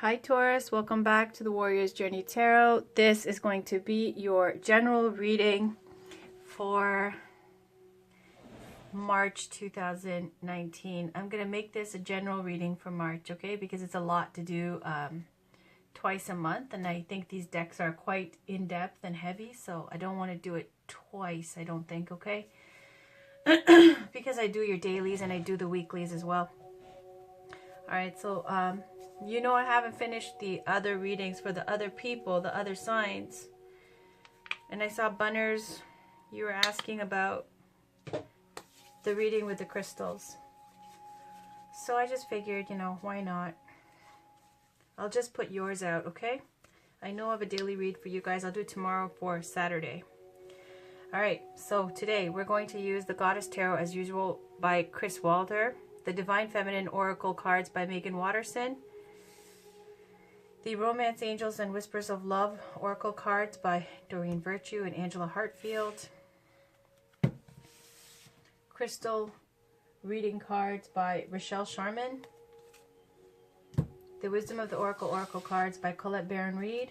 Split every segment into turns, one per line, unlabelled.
Hi Taurus, welcome back to the Warrior's Journey Tarot. This is going to be your general reading for March 2019. I'm going to make this a general reading for March, okay? Because it's a lot to do twice a month, and I think these decks are quite in-depth and heavy, so I don't want to do it twice, I don't think, okay? Because I do your dailies and I do the weeklies as well. Alright, so you know I haven't finished the other readings for the other people, the other signs. And I saw Bunners, you were asking about the reading with the crystals. So I just figured, you know, why not? I'll just put yours out, okay? I know I have a daily read for you guys. I'll do it tomorrow for Saturday. Alright, so today we're going to use the Goddess Tarot as usual by Chris Walder. The Divine Feminine Oracle cards by Megan Watterson. The Romance Angels and Whispers of Love Oracle cards by Doreen Virtue and Angela Hartfield. Crystal Reading cards by Rochelle Sharman. The Wisdom of the Oracle cards by Colette Baron-Reid.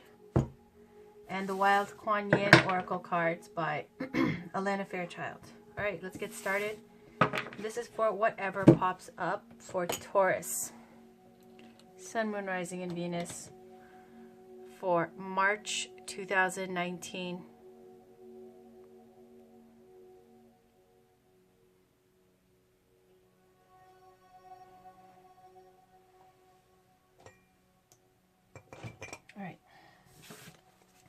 And the Wild Kuan Yin Oracle cards by Alana Fairchild. Alright, let's get started. This is for whatever pops up for Taurus. Sun, Moon, Rising, and Venus for March 2019. Alright.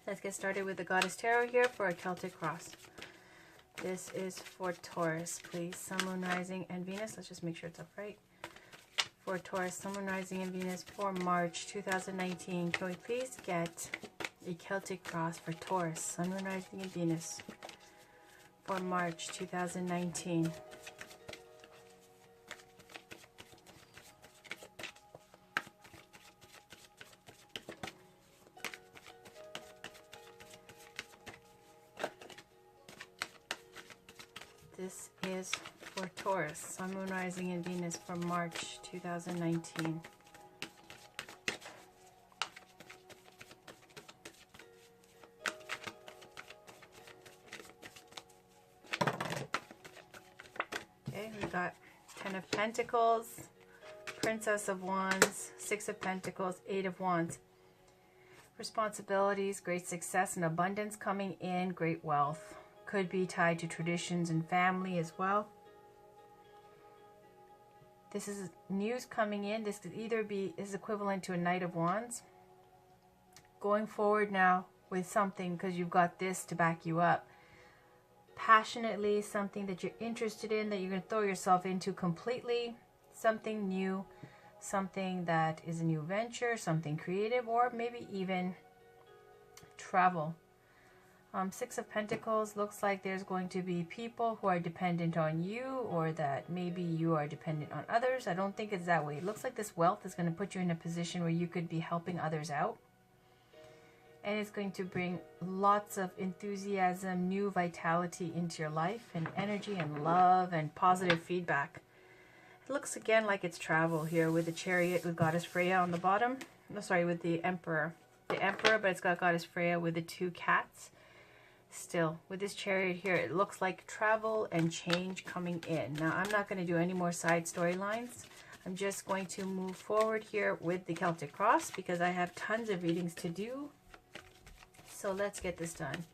Let's get started with the Goddess Tarot here for a Celtic cross. This is for Taurus, please. Sun, Moon, Rising, and Venus. Let's just make sure it's upright. For Taurus, Sun, Moon, Rising, and Venus for March 2019. Can we please get a Celtic cross for Taurus, Sun, Moon, Rising, and Venus for March 2019? This is for Taurus, Sun, Moon, Rising, and Venus for March 2019. Okay, we got Ten of Pentacles, Princess of Wands, Six of Pentacles, Eight of Wands. Responsibilities, great success and abundance coming in, great wealth. Could be tied to traditions and family as well. This is news coming in. This could either be is equivalent to a Knight of Wands. Going forward now with something because you've got this to back you up. Passionately, something that you're interested in, that you're going to throw yourself into completely. Something new, something that is a new venture, something creative, or maybe even travel. Six of Pentacles looks like there's going to be people who are dependent on you, or that maybe you are dependent on others. I don't think it's that way. It looks like this wealth is going to put you in a position where you could be helping others out. And it's going to bring lots of enthusiasm, new vitality into your life, and energy and love and positive feedback. It looks again like it's travel here with the Chariot with Goddess Freya on the bottom. No, sorry, with the Emperor. The Emperor, but it's got Goddess Freya with the two cats. Still, with this Chariot here, it looks like travel and change coming in. Now, I'm not going to do any more side storylines. I'm just going to move forward here with the Celtic Cross because I have tons of readings to do. So let's get this done.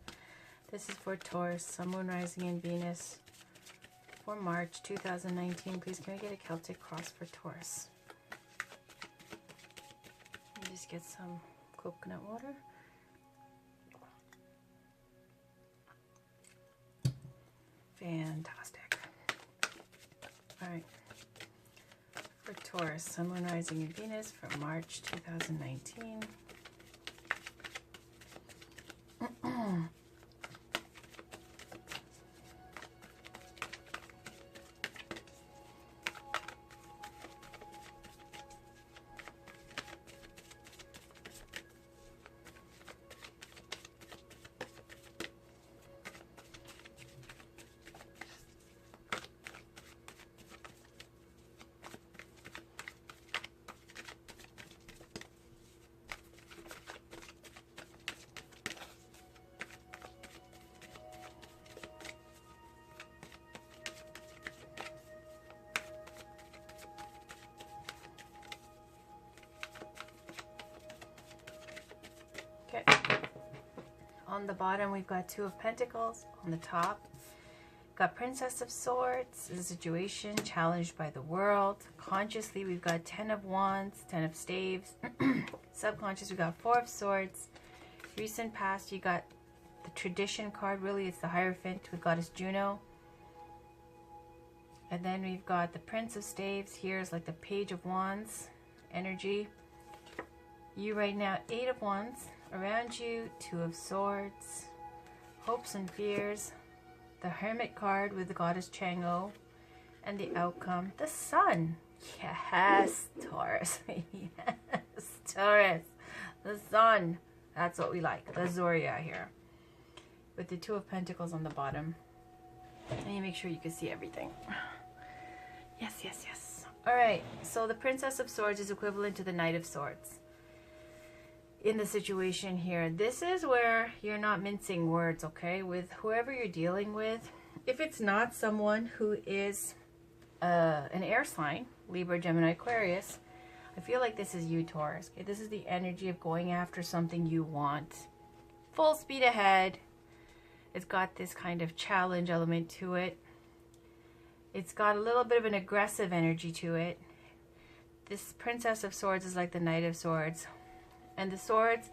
This is for Taurus, Sun, Moon, Rising, and Venus for March 2019. Please, can we get a Celtic Cross for Taurus? Let me just get some coconut water. Fantastic. All right. For Taurus, Sun, Moon, Rising, and Venus for March 2019. On the bottom, we've got Two of Pentacles. On the top, got Princess of Swords. Is a situation challenged by the world. Consciously, we've got 10 of Wands, 10 of Staves. Subconscious, we've got 4 of Swords. Recent past, you got the Tradition card. Really, it's the Hierophant with Goddess Juno. And then we've got the Prince of Staves. Here is like the Page of Wands energy. You right now, 8 of Wands. Around you, 2 of Swords. Hopes and fears. The Hermit card with the Goddess Chang'o. And the outcome, the Sun. Yes, Taurus. Yes, Taurus. The Sun. That's what we like. The Zoria here. With the Two of Pentacles on the bottom. And you make sure you can see everything. Yes, yes, yes. Alright, so the Princess of Swords is equivalent to the Knight of Swords. In the situation here, this is where you're not mincing words, okay? With whoever you're dealing with. If it's not someone who is an air sign, Libra, Gemini, Aquarius, I feel like this is you, Taurus. Okay? This is the energy of going after something you want. Full speed ahead. It's got this kind of challenge element to it. It's got a little bit of an aggressive energy to it. This Princess of Swords is like the Knight of Swords. And the Swords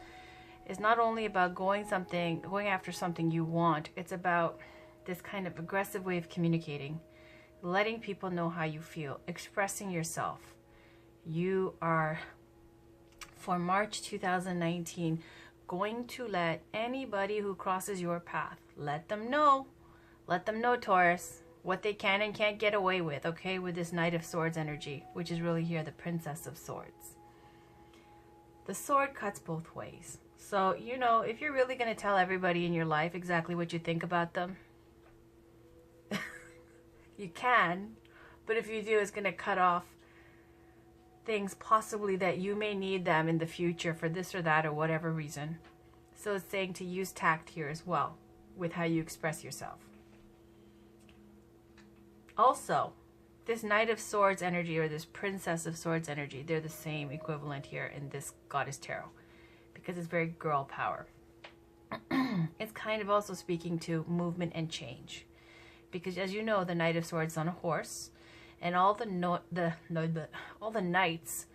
is not only about going after something you want. It's about this kind of aggressive way of communicating. Letting people know how you feel. Expressing yourself. You are, for March 2019, going to let anybody who crosses your path, let them know, Taurus, what they can and can't get away with, okay, with this Knight of Swords energy, which is really here the Princess of Swords. The sword cuts both ways. So, you know, if you're really going to tell everybody in your life exactly what you think about them, you can, but if you do, it's going to cut off things possibly that you may need them in the future for this or that or whatever reason. So it's saying to use tact here as well with how you express yourself. Also, this Knight of Swords energy or this Princess of Swords energy, they're the same equivalent here in this Goddess Tarot because it's very girl power. It's kind of also speaking to movement and change because, as you know, the Knight of Swords is on a horse. And all the knights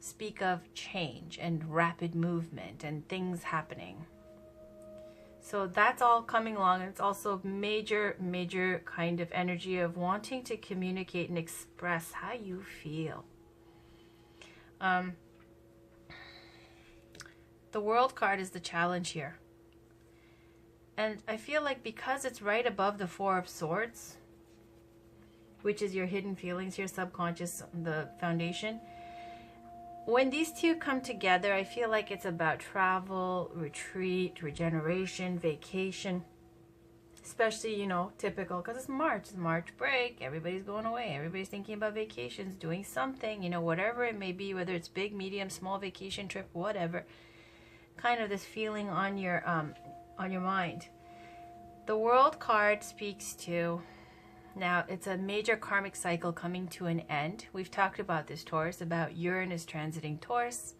speak of change and rapid movement and things happening. So that's all coming along. And it's also major kind of energy of wanting to communicate and express how you feel. The World card is the challenge here. And I feel like because it's right above the Four of Swords, which is your hidden feelings, your subconscious, the foundation. When these two come together, I feel like it's about travel, retreat, regeneration, vacation. Especially, you know, typical, because it's March break, everybody's going away, everybody's thinking about vacations, doing something, you know, whatever it may be, whether it's big, medium, small vacation trip, whatever. Kind of this feeling on your mind. The World card speaks to... Now, it's a major karmic cycle coming to an end. We've talked about this, Taurus, about Uranus transiting Taurus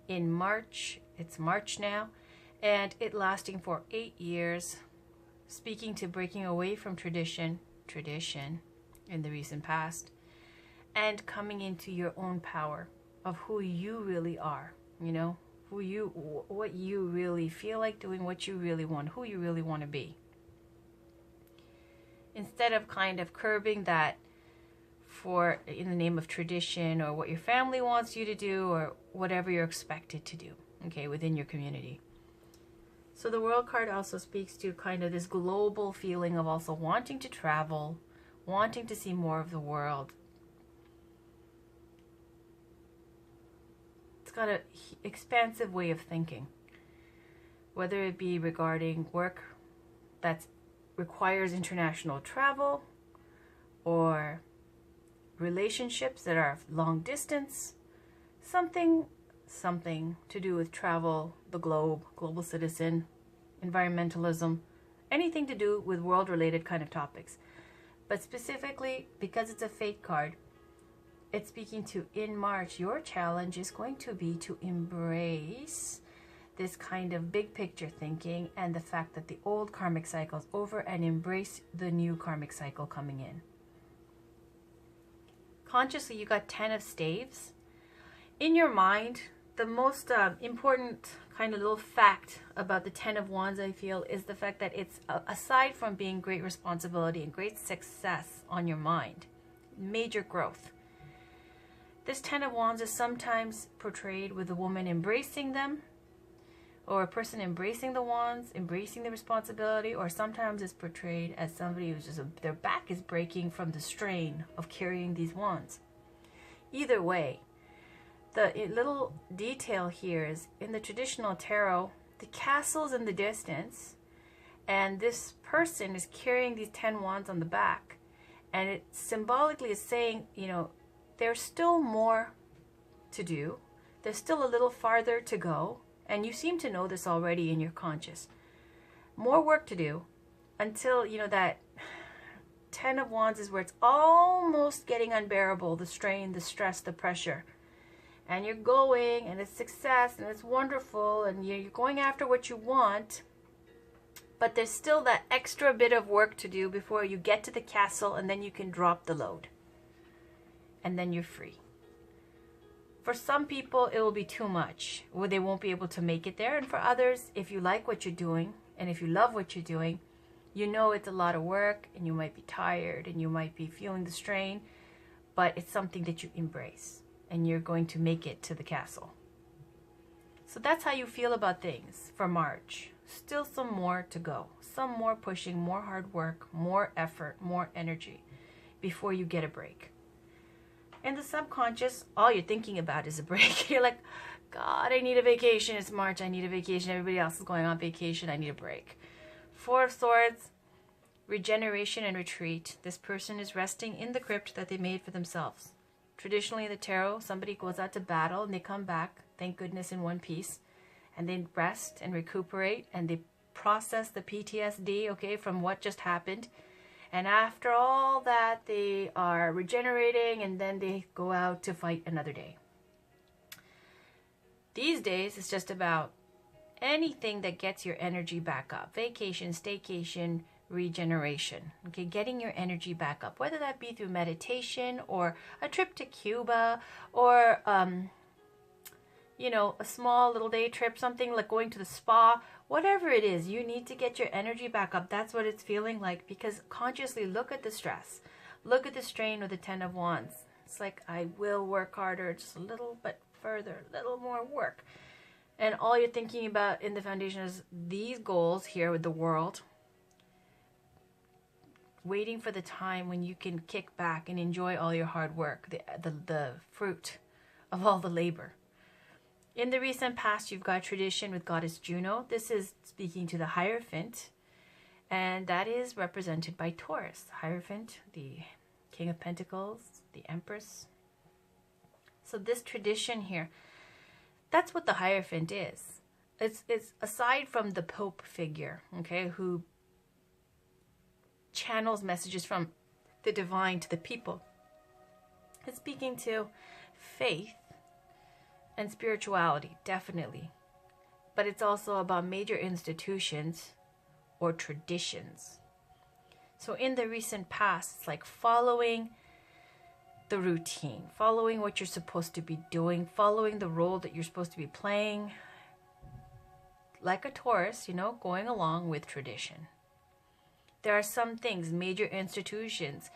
in March. It's March now. And it lasting for 8 years, speaking to breaking away from tradition in the recent past, and coming into your own power of who you really are, you know, what you really feel like doing, what you really want, who you really want to be. Instead of kind of curbing that in the name of tradition or what your family wants you to do or whatever you're expected to do, okay, within your community. So the World card also speaks to kind of this global feeling of also wanting to travel, wanting to see more of the world. It's got an expansive way of thinking, whether it be regarding work that's requires international travel or relationships that are long distance, something to do with travel, the globe, global citizen, environmentalism, anything to do with world-related kind of topics. But specifically, because it's a fate card, it's speaking to in March, your challenge is going to be to embrace this kind of big picture thinking and the fact that the old karmic cycle is over, and embrace the new karmic cycle coming in. Consciously, you got 10 of staves. In your mind, the most important kind of little fact about the 10 of wands, I feel, is the fact that it's, aside from being great responsibility and great success on your mind, major growth. This 10 of wands is sometimes portrayed with a woman embracing them, or a person embracing the wands, embracing the responsibility, or sometimes it's portrayed as somebody who's just, their back is breaking from the strain of carrying these wands. Either way, the little detail here is, in the traditional tarot, the castle's in the distance, and this person is carrying these 10 wands on the back, and it symbolically is saying, you know, there's still more to do. There's still a little farther to go, and you seem to know this already in your conscious. More work to do until, you know, that 10 of wands is where it's almost getting unbearable, the strain, the stress, the pressure. And you're going, and it's success, and it's wonderful, and you're going after what you want, but there's still that extra bit of work to do before you get to the castle, and then you can drop the load. And then you're free. For some people, it will be too much, where they won't be able to make it there. And for others, if you like what you're doing, and if you love what you're doing, you know it's a lot of work, and you might be tired, and you might be feeling the strain, but it's something that you embrace, and you're going to make it to the castle. So that's how you feel about things for March. Still some more to go. Some more pushing, more hard work, more effort, more energy before you get a break. In the subconscious, all you're thinking about is a break. You're like, God, I need a vacation. It's March. I need a vacation. Everybody else is going on vacation. I need a break. Four of Swords, regeneration and retreat. This person is resting in the crypt that they made for themselves. Traditionally in the tarot, somebody goes out to battle and they come back, thank goodness, in one piece. And they rest and recuperate and they process the PTSD, okay, from what just happened. And after all that, they are regenerating and then they go out to fight another day. These days, it's just about anything that gets your energy back up. Vacation, staycation, regeneration. Okay, getting your energy back up. Whether that be through meditation or a trip to Cuba or, you know, a small little day trip, something like going to the spa. Whatever it is, you need to get your energy back up. That's what it's feeling like, because consciously look at the stress. Look at the strain of the 10 of Wands. It's like, I will work harder, just a little bit further, a little more work. And all you're thinking about in the foundation is these goals here with the world. Waiting for the time when you can kick back and enjoy all your hard work, the fruit of all the labor. In the recent past, you've got tradition with Goddess Juno. This is speaking to the Hierophant, and that is represented by Taurus. Hierophant, the King of Pentacles, the Empress. So this tradition here, that's what the Hierophant is. It's aside from the Pope figure, okay, who channels messages from the divine to the people. It's speaking to faith and spirituality, definitely. But it's also about major institutions or traditions. So in the recent past, it's like following the routine, following what you're supposed to be doing, following the role that you're supposed to be playing. Like a Taurus, you know, going along with tradition. There are some things, major institutions,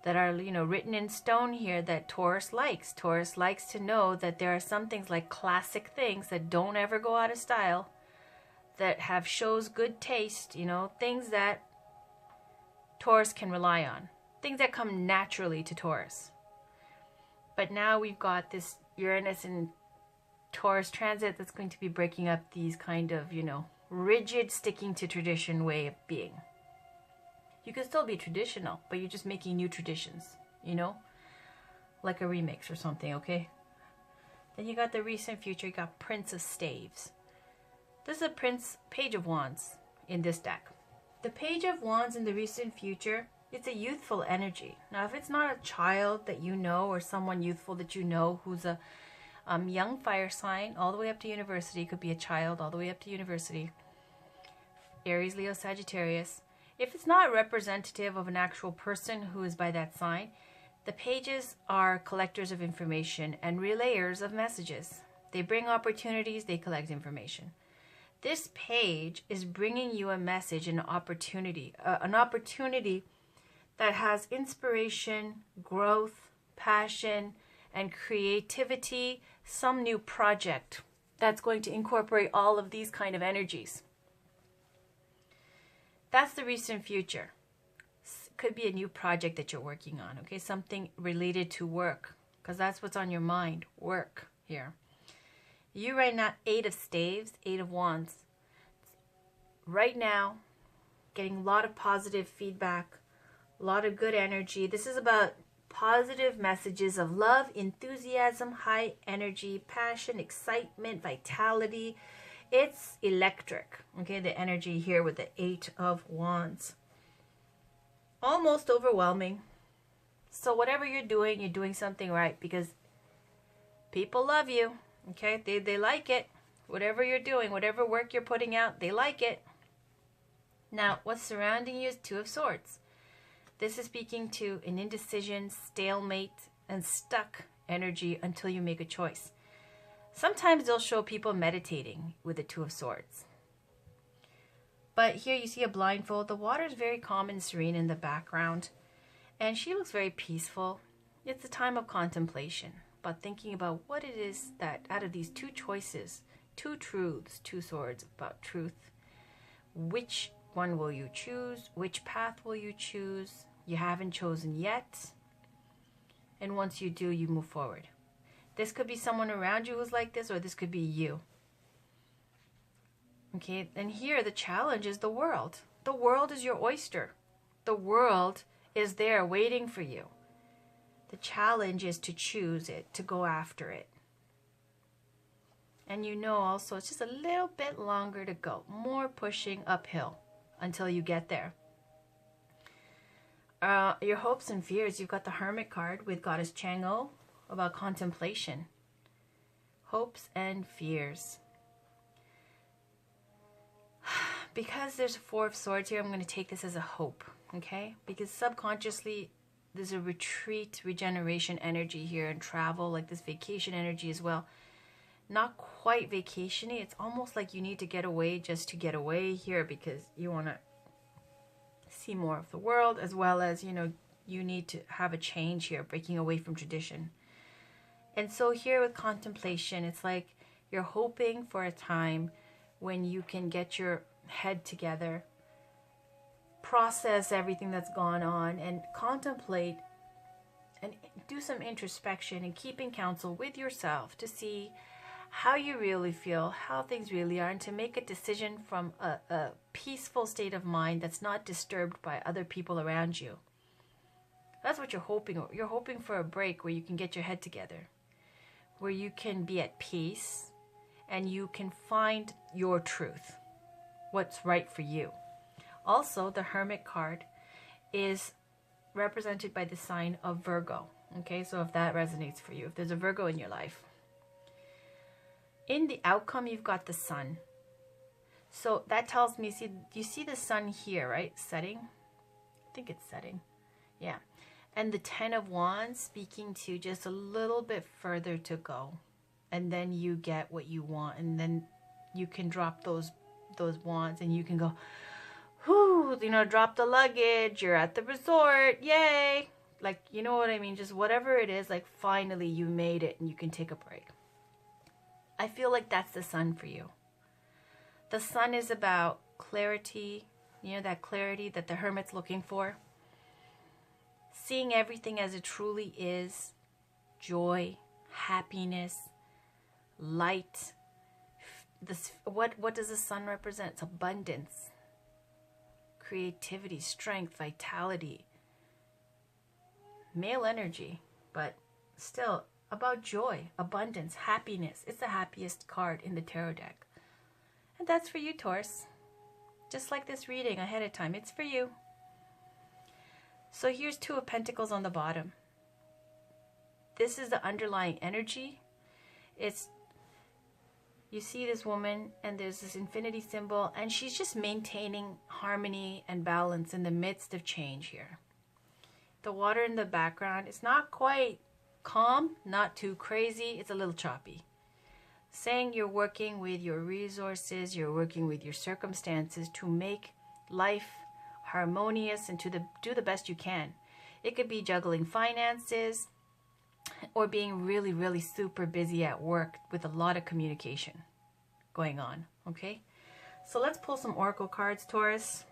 that are, you know, written in stone here that Taurus likes. Taurus likes to know that there are some things like classic things that don't ever go out of style, that shows good taste, you know, things that Taurus can rely on, things that come naturally to Taurus. But now we've got this Uranus and Taurus transit that's going to be breaking up these kind of, you know, rigid, sticking to tradition way of being. You can still be traditional, but you're just making new traditions, you know? Like a remix or something, okay? Then you got the recent future, you got Prince of Staves. This is a Page of Wands in this deck. The Page of Wands in the recent future, it's a youthful energy. Now, if it's not a child that you know or someone youthful that you know who's a Young fire sign, all the way up to university. Could be a child, all the way up to university. Aries, Leo, Sagittarius. If it's not representative of an actual person who is by that sign, the pages are collectors of information and relayers of messages. They bring opportunities, they collect information. This page is bringing you a message, an opportunity that has inspiration, growth, passion, and creativity, some new project that's going to incorporate all of these kind of energies. That's the recent future. Could be a new project that you're working on, okay? Something related to work, because that's what's on your mind, work here. You right now, 8 of staves, 8 of wands. Right now, getting a lot of positive feedback, a lot of good energy. This is about positive messages of love, enthusiasm, high energy, passion, excitement, vitality. It's electric, okay? The energy here with the 8 of wands. Almost overwhelming. So whatever you're doing something right, because people love you, okay? They like it. Whatever you're doing, whatever work you're putting out, they like it. Now, what's surrounding you is 2 of swords. This is speaking to an indecision, stalemate, and stuck energy until you make a choice. Sometimes they'll show people meditating with the 2 of swords. But here you see a blindfold. The water is very calm and serene in the background. And she looks very peaceful. It's a time of contemplation, but thinking about what it is that out of these 2 choices, 2 truths, 2 swords about truth, which one will you choose? Which path will you choose? You haven't chosen yet. And once you do, you move forward. This could be someone around you who's like this, or this could be you. Okay, and here the challenge is the world. The world is your oyster. The world is there waiting for you. The challenge is to choose it, to go after it. And you know also it's just a little bit longer to go. More pushing uphill until you get there. Your hopes and fears. You've got the Hermit card with Goddess Chang'o about contemplation. Hopes and fears. Because there's 4 of swords here, I'm going to take this as a hope, okay? Because subconsciously, there's a retreat, regeneration energy here, and travel, like this vacation energy as well. Not quite vacation-y. It's almost like you need to get away just to get away here because you want to see more of the world, as well as, you know, you need to have a change here, breaking away from tradition. And so here with contemplation, it's like you're hoping for a time when you can get your head together, process everything that's gone on, and contemplate and do some introspection and keeping counsel with yourself to see how you really feel, how things really are, and to make a decision from a peaceful state of mind that's not disturbed by other people around you. That's what you're hoping. You're hoping for a break where you can get your head together, where you can be at peace and you can find your truth, what's right for you. Also, the Hermit card is represented by the sign of Virgo. Okay, so if that resonates for you, if there's a Virgo in your life. In the outcome, you've got the sun. So that tells me, see, you see the sun here, right? Setting. I think it's setting. Yeah. And the 10 of wands speaking to just a little bit further to go. And then you get what you want. And then you can drop those wands and you can go, whoo, you know, drop the luggage. You're at the resort. Yay. Like, you know what I mean? Just whatever it is, like finally you made it and you can take a break. I feel like that's the sun for you. The sun is about clarity, you know, that clarity that the Hermit's looking for. Seeing everything as it truly is. Joy, happiness, light. What does the sun represent? It's abundance, creativity, strength, vitality, male energy, but still about joy, abundance, happiness. It's the happiest card in the tarot deck. And that's for you, Taurus. Just like this reading ahead of time, it's for you. So here's 2 of Pentacles on the bottom. This is the underlying energy. It's, you see this woman and there's this infinity symbol, and she's just maintaining harmony and balance in the midst of change here. The water in the background, it's not quite calm, not too crazy, it's a little choppy. Saying you're working with your resources, you're working with your circumstances to make life harmonious and do the best you can. It could be juggling finances or being really, really super busy at work with a lot of communication going on, okay? So let's pull some oracle cards, Taurus.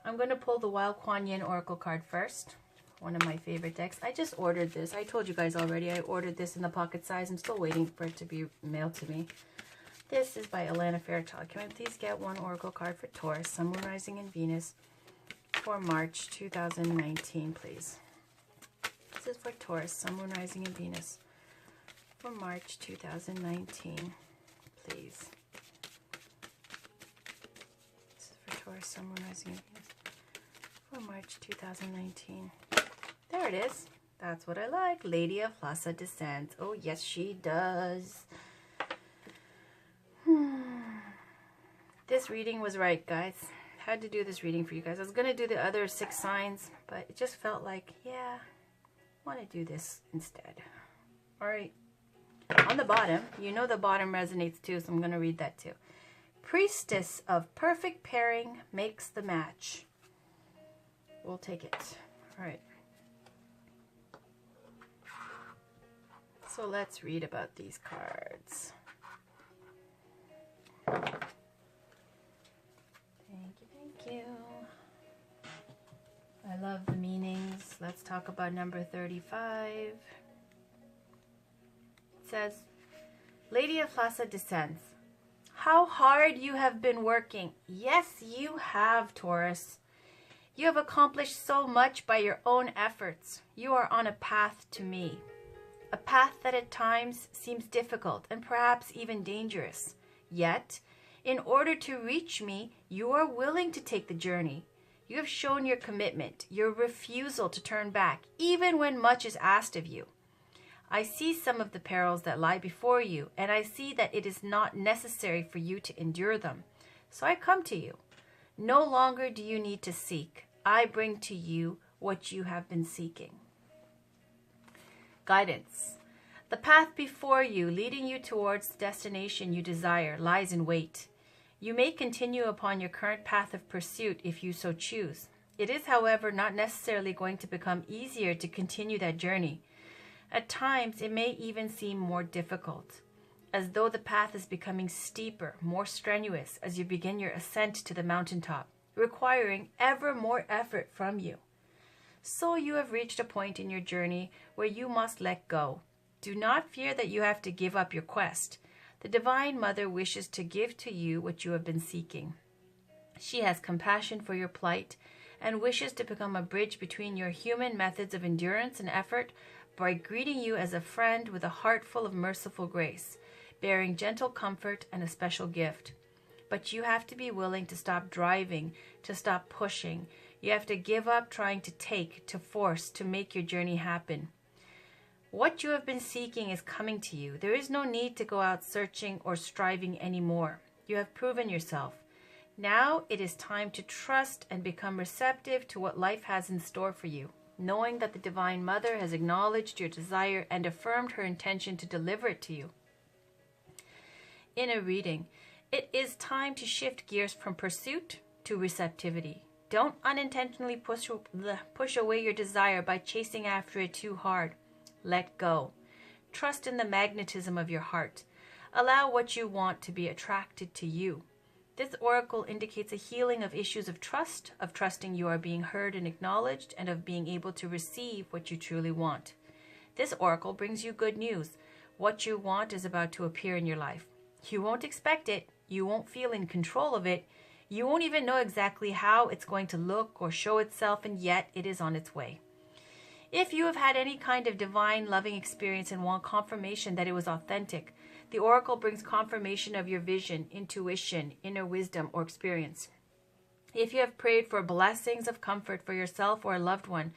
I'm going to pull the Wild Kuan Yin oracle card first. One of my favorite decks. I just ordered this. I told you guys already. I ordered this in the pocket size. I'm still waiting for it to be mailed to me. This is by Alana Fairchild. Can I please get one oracle card for Taurus, Sun, Moon, Rising, and Venus for March 2019, please? This is for Taurus, Sun, Moon, Rising, and Venus for March 2019, please. This is for Taurus, Sun, Moon, Rising, and Venus for March 2019. There it is. That's what I like. Lady of Lhasa descends. Oh, yes, she does. This reading was right, guys. Had to do this reading for you guys. I was going to do the other 6 signs, but it just felt like, yeah, I want to do this instead. All right. On the bottom, you know the bottom resonates too, so I'm going to read that too. Priestess of perfect pairing makes the match. We'll take it. All right. So let's read about these cards. Thank you. I love the meanings. Let's talk about number 35. It says, Lady of Lhasa descends. How hard you have been working. Yes, you have, Taurus. You have accomplished so much by your own efforts. You are on a path to me. A path that at times seems difficult and perhaps even dangerous. Yet, in order to reach me, you are willing to take the journey. You have shown your commitment, your refusal to turn back, even when much is asked of you. I see some of the perils that lie before you, and I see that it is not necessary for you to endure them. So I come to you. No longer do you need to seek. I bring to you what you have been seeking. Guidance. The path before you, leading you towards the destination you desire, lies in wait. You may continue upon your current path of pursuit if you so choose. It is, however, not necessarily going to become easier to continue that journey. At times, it may even seem more difficult, as though the path is becoming steeper, more strenuous as you begin your ascent to the mountaintop, requiring ever more effort from you. So you have reached a point in your journey where you must let go. Do not fear that you have to give up your quest. The Divine Mother wishes to give to you what you have been seeking. She has compassion for your plight and wishes to become a bridge between your human methods of endurance and effort by greeting you as a friend with a heart full of merciful grace, bearing gentle comfort and a special gift. But you have to be willing to stop driving, to stop pushing. You have to give up trying to take, to force, to make your journey happen. What you have been seeking is coming to you. There is no need to go out searching or striving anymore. You have proven yourself. Now it is time to trust and become receptive to what life has in store for you, knowing that the Divine Mother has acknowledged your desire and affirmed her intention to deliver it to you. In a reading, it is time to shift gears from pursuit to receptivity. Don't unintentionally push away your desire by chasing after it too hard. Let go. Trust in the magnetism of your heart. Allow what you want to be attracted to you. This oracle indicates a healing of issues of trust, of trusting you are being heard and acknowledged, and of being able to receive what you truly want. This oracle brings you good news. What you want is about to appear in your life. You won't expect it. You won't feel in control of it. You won't even know exactly how it's going to look or show itself, and yet it is on its way. If you have had any kind of divine loving experience and want confirmation that it was authentic, the oracle brings confirmation of your vision, intuition, inner wisdom, or experience. If you have prayed for blessings of comfort for yourself or a loved one,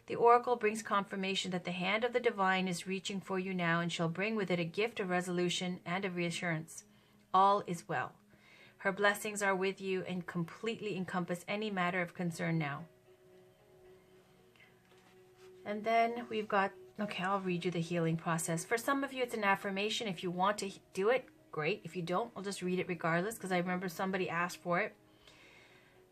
The oracle brings confirmation that the hand of the divine is reaching for you now and shall bring with it a gift of resolution and of reassurance. All is well. Her blessings are with you and completely encompass any matter of concern now. And then we've got, okay, I'll read you the healing process. For some of you, it's an affirmation. If you want to do it, great. If you don't, I'll just read it regardless because I remember somebody asked for it.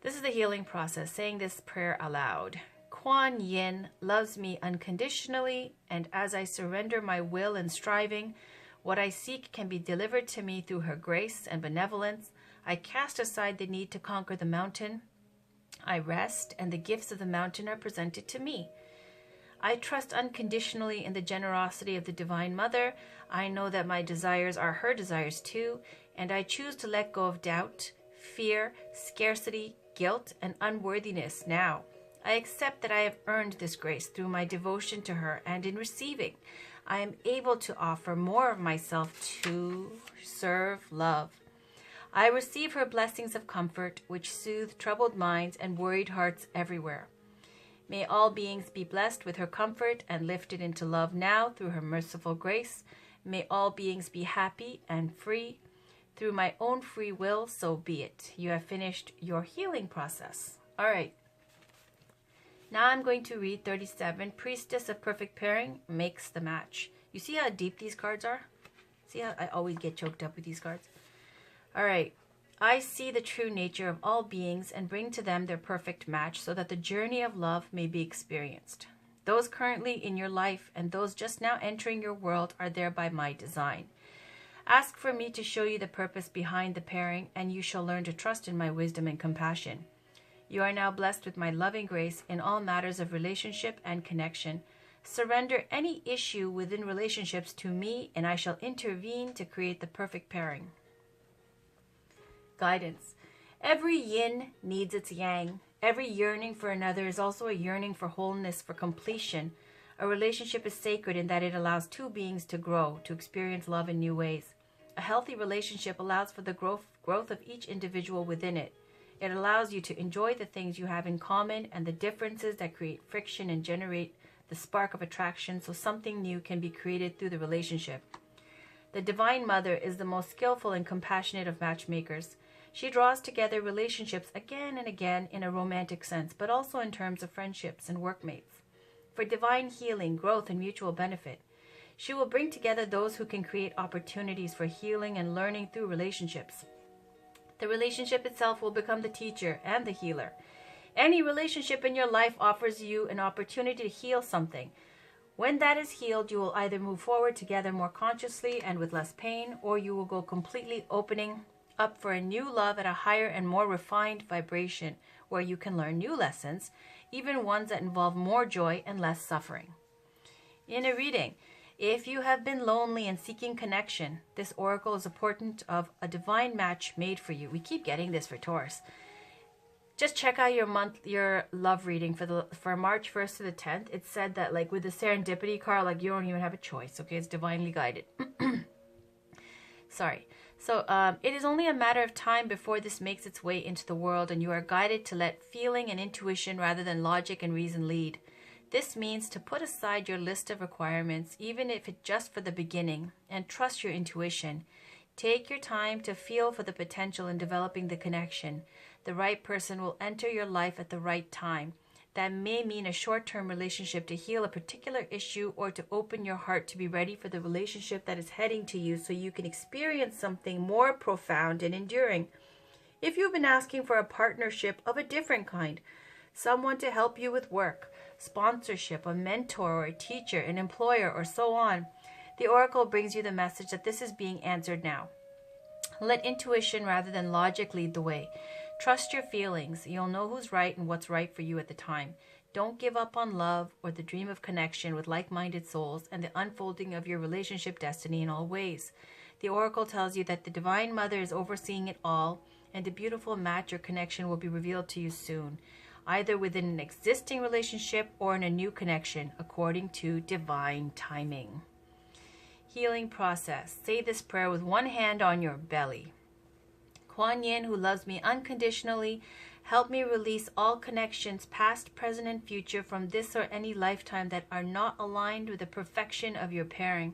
This is the healing process, saying this prayer aloud. Kuan Yin loves me unconditionally, and as I surrender my will and striving, what I seek can be delivered to me through her grace and benevolence. I cast aside the need to conquer the mountain. I rest, and the gifts of the mountain are presented to me. I trust unconditionally in the generosity of the Divine Mother. I know that my desires are her desires too, and I choose to let go of doubt, fear, scarcity, guilt, and unworthiness now. I accept that I have earned this grace through my devotion to her, and in receiving, I am able to offer more of myself to serve, love. I receive her blessings of comfort, which soothe troubled minds and worried hearts everywhere. May all beings be blessed with her comfort and lifted into love now through her merciful grace. May all beings be happy and free. Through my own free will, so be it. You have finished your healing process. All right. Now I'm going to read 37. Priestess of Perfect Pairing makes the match. You see how deep these cards are? See how I always get choked up with these cards? All right. I see the true nature of all beings and bring to them their perfect match so that the journey of love may be experienced. Those currently in your life and those just now entering your world are there by my design. Ask for me to show you the purpose behind the pairing, and you shall learn to trust in my wisdom and compassion. You are now blessed with my loving grace in all matters of relationship and connection. Surrender any issue within relationships to me, and I shall intervene to create the perfect pairing. Guidance. Every yin needs its yang. Every yearning for another is also a yearning for wholeness, for completion. A relationship is sacred in that it allows two beings to grow, to experience love in new ways. A healthy relationship allows for the growth of each individual within it. It allows you to enjoy the things you have in common and the differences that create friction and generate the spark of attraction so something new can be created through the relationship. The Divine Mother is the most skillful and compassionate of matchmakers. She draws together relationships again and again in a romantic sense, but also in terms of friendships and workmates. For divine healing, growth, and mutual benefit, she will bring together those who can create opportunities for healing and learning through relationships. The relationship itself will become the teacher and the healer. Any relationship in your life offers you an opportunity to heal something. When that is healed, you will either move forward together more consciously and with less pain, or you will go completely opening up for a new love at a higher and more refined vibration where you can learn new lessons, even ones that involve more joy and less suffering. In a reading, if you have been lonely and seeking connection, this oracle is a portent of a divine match made for you. We keep getting this for Taurus. Just check out your love reading for March 1st to the 10th. It said that like with the serendipity card, like you don't even have a choice. Okay, it's divinely guided. Sorry. So it is only a matter of time before this makes its way into the world, and you are guided to let feeling and intuition rather than logic and reason lead. This means to put aside your list of requirements, even if it's just for the beginning, and trust your intuition. Take your time to feel for the potential in developing the connection. The right person will enter your life at the right time. That may mean a short-term relationship to heal a particular issue or to open your heart to be ready for the relationship that is heading to you so you can experience something more profound and enduring. If you've been asking for a partnership of a different kind, someone to help you with work, sponsorship, a mentor or a teacher, an employer, or so on, the oracle brings you the message that this is being answered now. Let intuition rather than logic lead the way. Trust your feelings. You'll know who's right and what's right for you at the time. Don't give up on love or the dream of connection with like-minded souls and the unfolding of your relationship destiny in all ways. The oracle tells you that the Divine Mother is overseeing it all, and a beautiful match or connection will be revealed to you soon, either within an existing relationship or in a new connection, according to divine timing. Healing process. Say this prayer with one hand on your belly. Kuan Yin, who loves me unconditionally, Help me release all connections, past, present, and future, from this or any lifetime that are not aligned with the perfection of your pairing.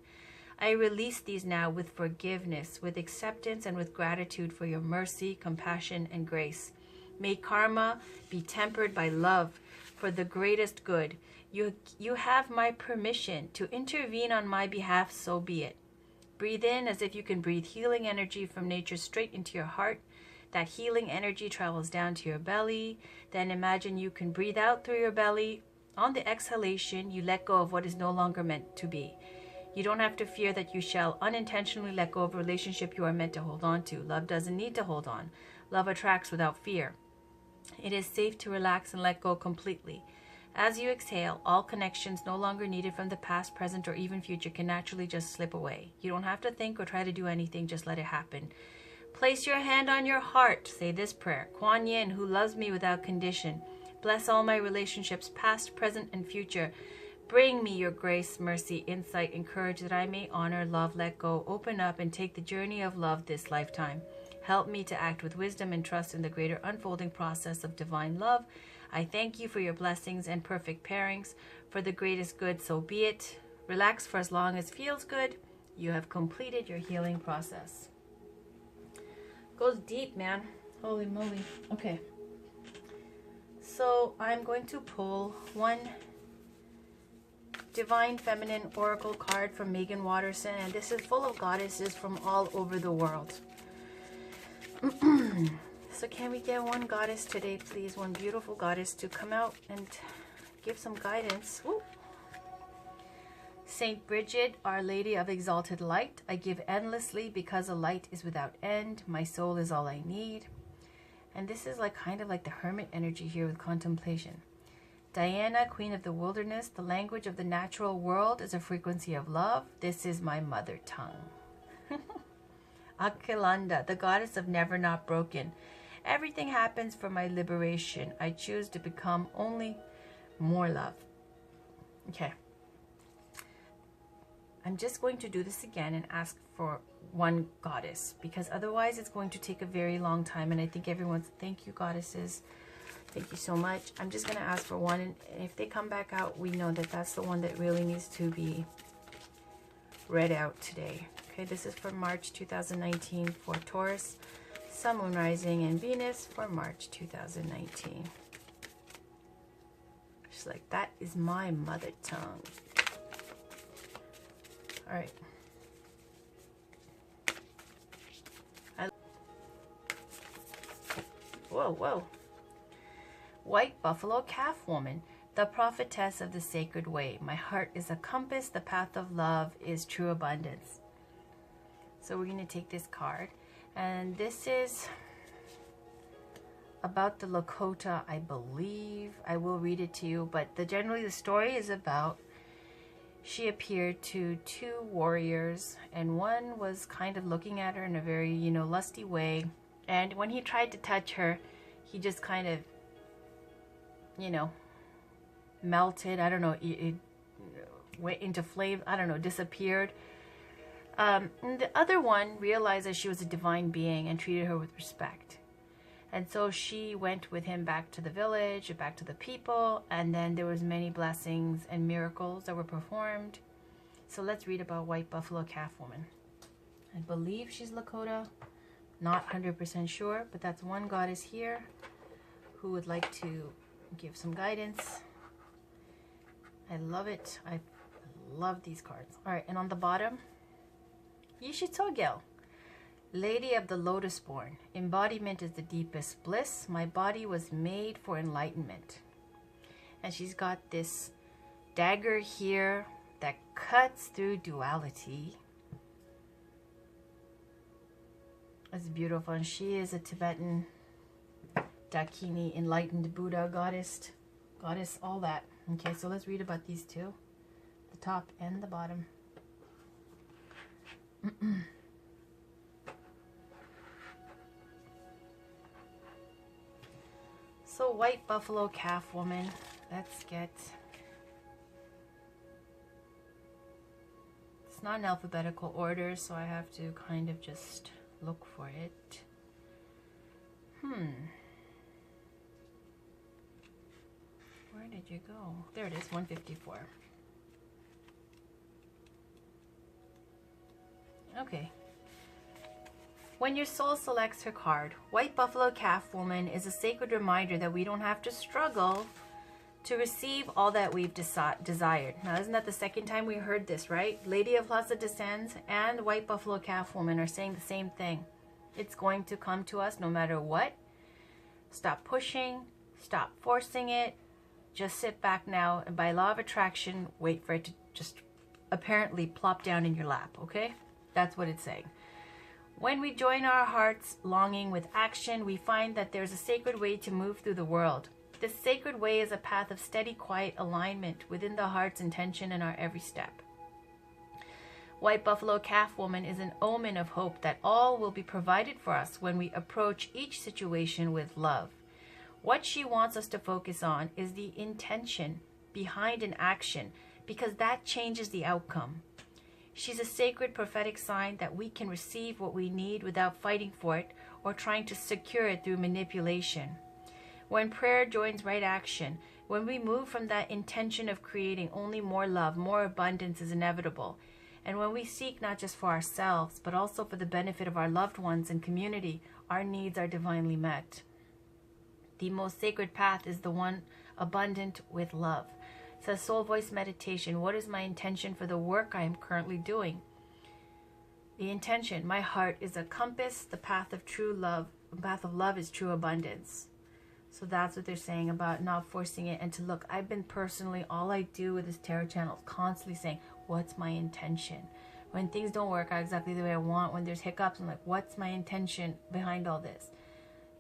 I release these now with forgiveness, with acceptance, and with gratitude for your mercy, compassion, and grace. May karma be tempered by love for the greatest good. You have my permission to intervene on my behalf, so be it. Breathe in as if you can breathe healing energy from nature straight into your heart. That healing energy travels down to your belly. Then imagine you can breathe out through your belly. On the exhalation, you let go of what is no longer meant to be. You don't have to fear that you shall unintentionally let go of a relationship you are meant to hold on to. Love doesn't need to hold on. Love attracts without fear. It is safe to relax and let go completely. As you exhale, all connections no longer needed from the past, present, or even future can naturally just slip away. You don't have to think or try to do anything, just let it happen. Place your hand on your heart. Say this prayer. Kuan Yin, who loves me without condition, bless all my relationships, past, present, and future. Bring me your grace, mercy, insight, and courage that I may honor, love, let go, open up, and take the journey of love this lifetime. Help me to act with wisdom and trust in the greater unfolding process of divine love. I thank you for your blessings and perfect pairings. For the greatest good, so be it. Relax for as long as feels good. You have completed your healing process. Goes deep, man. Holy moly. Okay. So I'm going to pull one Divine Feminine Oracle card from Megan Watterson, and this is full of goddesses from all over the world. So can we get one goddess today, please? One beautiful goddess to come out and give some guidance. Woo. Saint Bridget, Our Lady of Exalted Light, I give endlessly because a light is without end. My soul is all I need. And this is like kind of like the hermit energy here with contemplation. Diana, Queen of the Wilderness, the language of the natural world is a frequency of love. This is my mother tongue. Akilanda, the goddess of never not broken. Everything happens for my liberation. I choose to become only more love. Okay. I'm just going to do this again and ask for one goddess, because otherwise it's going to take a very long time, and I think everyone's, thank you goddesses, thank you so much. I'm just going to ask for one, and if they come back out, we know that that's the one that really needs to be read out today. Okay, this is for March 2019 for Taurus, Sun, Moon, Rising, and Venus for March 2019. She's like, that is my mother tongue. All right. Whoa. White Buffalo Calf Woman, the prophetess of the sacred way. My heart is a compass. The path of love is true abundance. So we're going to take this card. And this is about the Lakota, I believe. I will read it to you. But generally the story is about, she appeared to two warriors, and one was kind of looking at her in a very, lusty way. And when he tried to touch her, he just kind of, melted. I don't know, it went into flames. I don't know, disappeared. And the other one realized that she was a divine being and treated her with respect. And so she went with him back to the village, back to the people, and then there was many blessings and miracles that were performed. So let's read about White Buffalo Calf Woman. I believe she's Lakota, not 100% sure, but that's one goddess here who would like to give some guidance. I love it. I love these cards. All right, and on the bottom, Yishitogel, Lady of the Lotus Born. Embodiment is the deepest bliss. My body was made for enlightenment. And she's got this dagger here that cuts through duality. It's beautiful. And she is a Tibetan Dakini, enlightened Buddha, goddess, all that. Okay, so let's read about these two, the top and the bottom. So White Buffalo Calf Woman, let's get, it's not in alphabetical order, so I have to kind of just look for it. did you go? There it is, 154. Okay. When your soul selects her card, White Buffalo Calf Woman is a sacred reminder that we don't have to struggle to receive all that we've desired. Now, isn't that the second time we heard this, right? Lady of Lhasa Descends and White Buffalo Calf Woman are saying the same thing. It's going to come to us no matter what. Stop pushing. Stop forcing it. Just sit back now, and by law of attraction, wait for it to just apparently plop down in your lap, okay? That's what it's saying. When we join our heart's longing with action, we find that there's a sacred way to move through the world. This sacred way is a path of steady, quiet alignment within the heart's intention in our every step. White Buffalo Calf Woman is an omen of hope that all will be provided for us when we approach each situation with love. What she wants us to focus on is the intention behind an action, because that changes the outcome. She's a sacred prophetic sign that we can receive what we need without fighting for it or trying to secure it through manipulation. When prayer joins right action, when we move from that intention of creating only more love, more abundance is inevitable. And when we seek not just for ourselves, but also for the benefit of our loved ones and community, our needs are divinely met. The most sacred path is the one abundant with love. It says Soul Voice Meditation. What is my intention for the work I am currently doing? The intention, my heart is a compass. The path of true love, the path of love is true abundance. So that's what they're saying about not forcing it. And to look, I've been personally, all I do with this tarot channel is constantly saying, what's my intention? When things don't work out exactly the way I want, when there's hiccups, I'm like, what's my intention behind all this?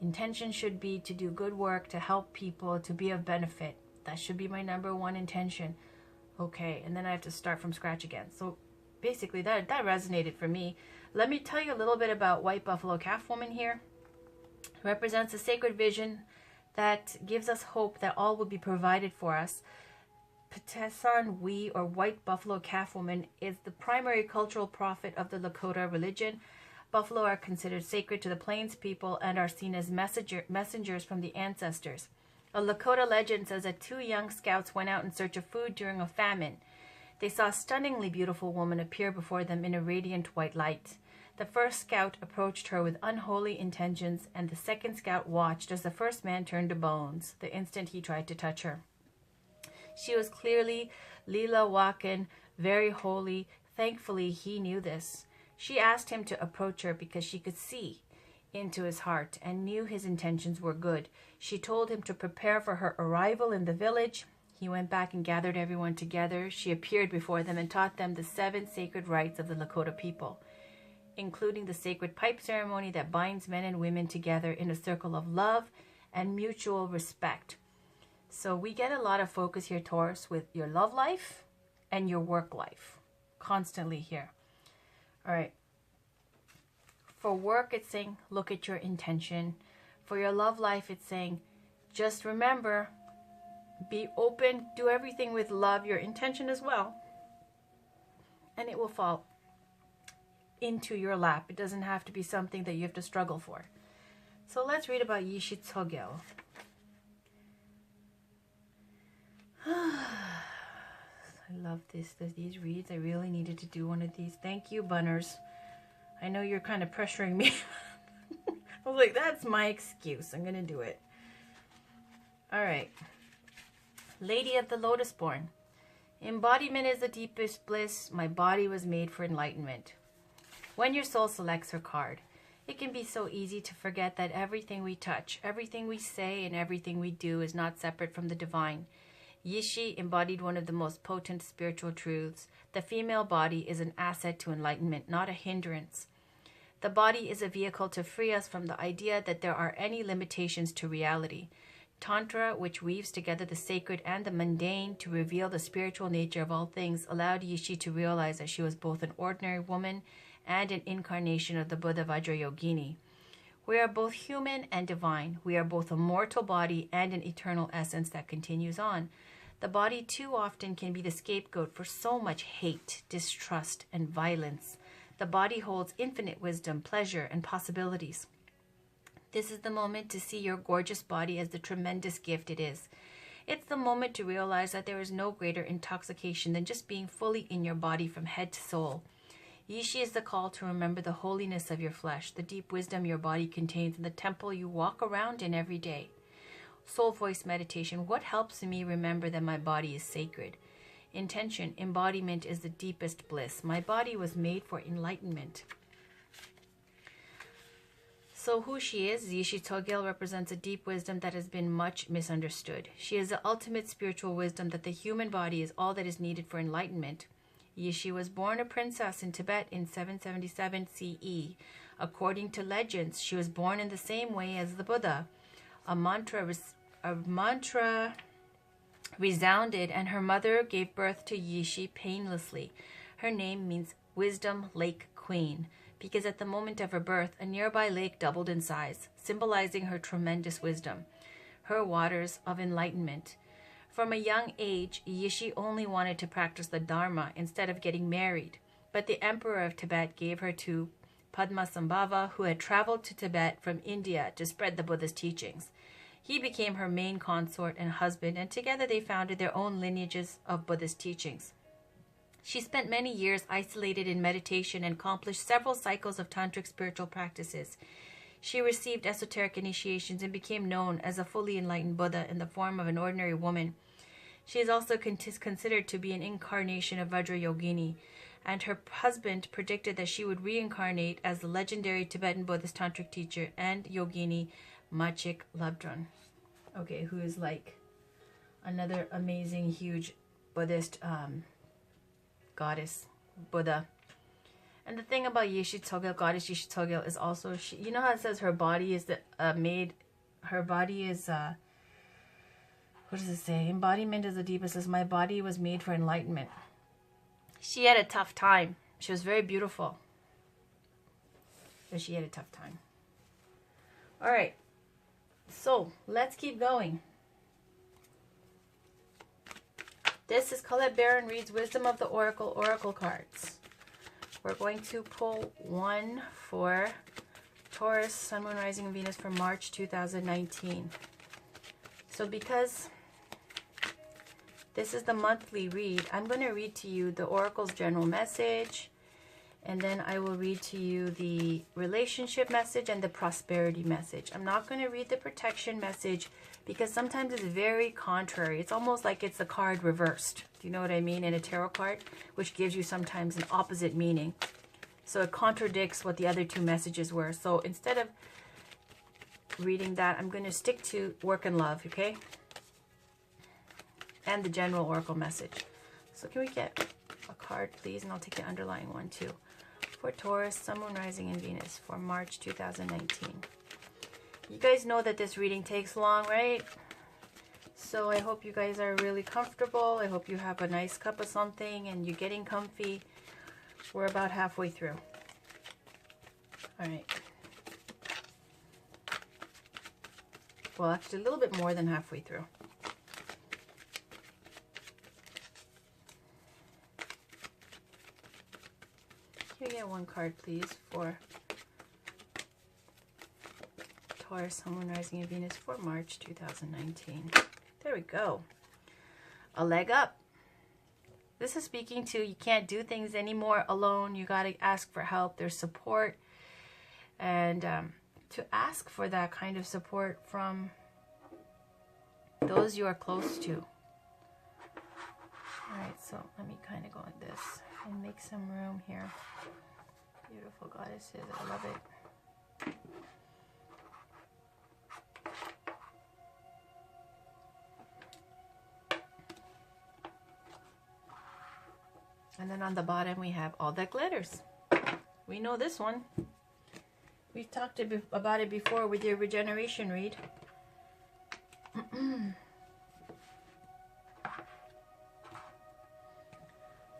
Intention should be to do good work, to help people, to be of benefit. That should be my number one intention. Okay, and then I have to start from scratch again. So basically that resonated for me. Let me tell you a little bit about White Buffalo Calf Woman here. It represents a sacred vision that gives us hope that all will be provided for us. Patesan Wee, or White Buffalo Calf Woman, is the primary cultural prophet of the Lakota religion. Buffalo are considered sacred to the Plains people and are seen as messengers from the ancestors. A Lakota legend says that two young scouts went out in search of food during a famine. They saw a stunningly beautiful woman appear before them in a radiant white light. The first scout approached her with unholy intentions, and the second scout watched as the first man turned to bones the instant he tried to touch her. She was clearly Lila Wakan, very holy. Thankfully, he knew this. She asked him to approach her because she could see into his heart and knew his intentions were good. She told him to prepare for her arrival in the village. He went back and gathered everyone together. She appeared before them and taught them the 7 sacred rites of the Lakota people, including the sacred pipe ceremony that binds men and women together in a circle of love and mutual respect. So we get a lot of focus here, Taurus, with your love life and your work life. Constantly here. All right. For work, it's saying, look at your intention. For your love life, it's saying, just remember, be open, do everything with love, your intention as well, and it will fall into your lap. It doesn't have to be something that you have to struggle for. So let's read about Yishitsogel. I love these reads. I really needed to do one of these. Thank you, Bunners. I know you're kind of pressuring me. I was like, that's my excuse. I'm going to do it. All right. Lady of the Lotus Born. Embodiment is the deepest bliss. My body was made for enlightenment. When your soul selects her card, it can be so easy to forget that everything we touch, everything we say, and everything we do is not separate from the divine. Yishi embodied one of the most potent spiritual truths. The female body is an asset to enlightenment, not a hindrance. The body is a vehicle to free us from the idea that there are any limitations to reality. Tantra, which weaves together the sacred and the mundane to reveal the spiritual nature of all things, allowed Yishi to realize that she was both an ordinary woman and an incarnation of the Buddha Vajrayogini. We are both human and divine. We are both a mortal body and an eternal essence that continues on. The body too often can be the scapegoat for so much hate, distrust, and violence. The body holds infinite wisdom, pleasure, and possibilities. This is the moment to see your gorgeous body as the tremendous gift it is. It's the moment to realize that there is no greater intoxication than just being fully in your body from head to soul. Yishi is the call to remember the holiness of your flesh, the deep wisdom your body contains, and the temple you walk around in every day. Soul voice meditation. What helps me remember that my body is sacred? Intention. Embodiment is the deepest bliss. My body was made for enlightenment. So who she is, Yishi Togel represents a deep wisdom that has been much misunderstood. She is the ultimate spiritual wisdom that the human body is all that is needed for enlightenment. Yishi was born a princess in Tibet in 777 CE. According to legends, she was born in the same way as the Buddha. A mantra resounded, and her mother gave birth to Yishi painlessly. Her name means Wisdom Lake Queen, because at the moment of her birth, a nearby lake doubled in size, symbolizing her tremendous wisdom, her waters of enlightenment. From a young age, Yishi only wanted to practice the Dharma instead of getting married, but the Emperor of Tibet gave her to Padmasambhava, who had traveled to Tibet from India to spread the Buddha's teachings. He became her main consort and husband, and together they founded their own lineages of Buddhist teachings. She spent many years isolated in meditation and accomplished several cycles of tantric spiritual practices. She received esoteric initiations and became known as a fully enlightened Buddha in the form of an ordinary woman. She is also considered to be an incarnation of Vajrayogini, and her husband predicted that she would reincarnate as the legendary Tibetan Buddhist tantric teacher and yogini Machik Labdron. Okay, who is like another amazing, huge Buddhist goddess, Buddha. And the thing about Yishi Togel, goddess Yishi Togel, is also, you know how it says her body is her body is, what does it say? Embodiment is the deepest. It says, my body was made for enlightenment. She had a tough time. She was very beautiful, but she had a tough time. All right, so let's keep going. This is Colette Baron reads Wisdom of the Oracle cards. We're going to pull one for Taurus, Sun, Moon, Rising, and Venus for March 2019. So because this is the monthly read, I'm going to read to you the Oracle's general message, and then I will read to you the relationship message and the prosperity message. I'm not going to read the protection message because sometimes it's very contrary. It's almost like it's the card reversed. Do you know what I mean? In a tarot card, which gives you sometimes an opposite meaning. So it contradicts what the other two messages were. So instead of reading that, I'm going to stick to work and love, okay? And the general oracle message. So can we get a card, please? And I'll take the underlying one too. For Taurus, Sun, Moon, Rising, and Venus for March 2019. You guys know that this reading takes long, right? So I hope you guys are really comfortable. I hope you have a nice cup of something and you're getting comfy. We're about halfway through. All right. Well, actually a little bit more than halfway through. Can you get one card, please, for Taurus, Sun, Moon, Rising, and Venus for March 2019. There we go. A leg up. This is speaking to you can't do things anymore alone. You got to ask for help. There's support. And to ask for that kind of support from those you are close to. All right, so let me kind of go like this and make some room here. Beautiful goddesses. I love it. And then on the bottom we have all that glitters. We know this one. We've talked about it before with your regeneration read.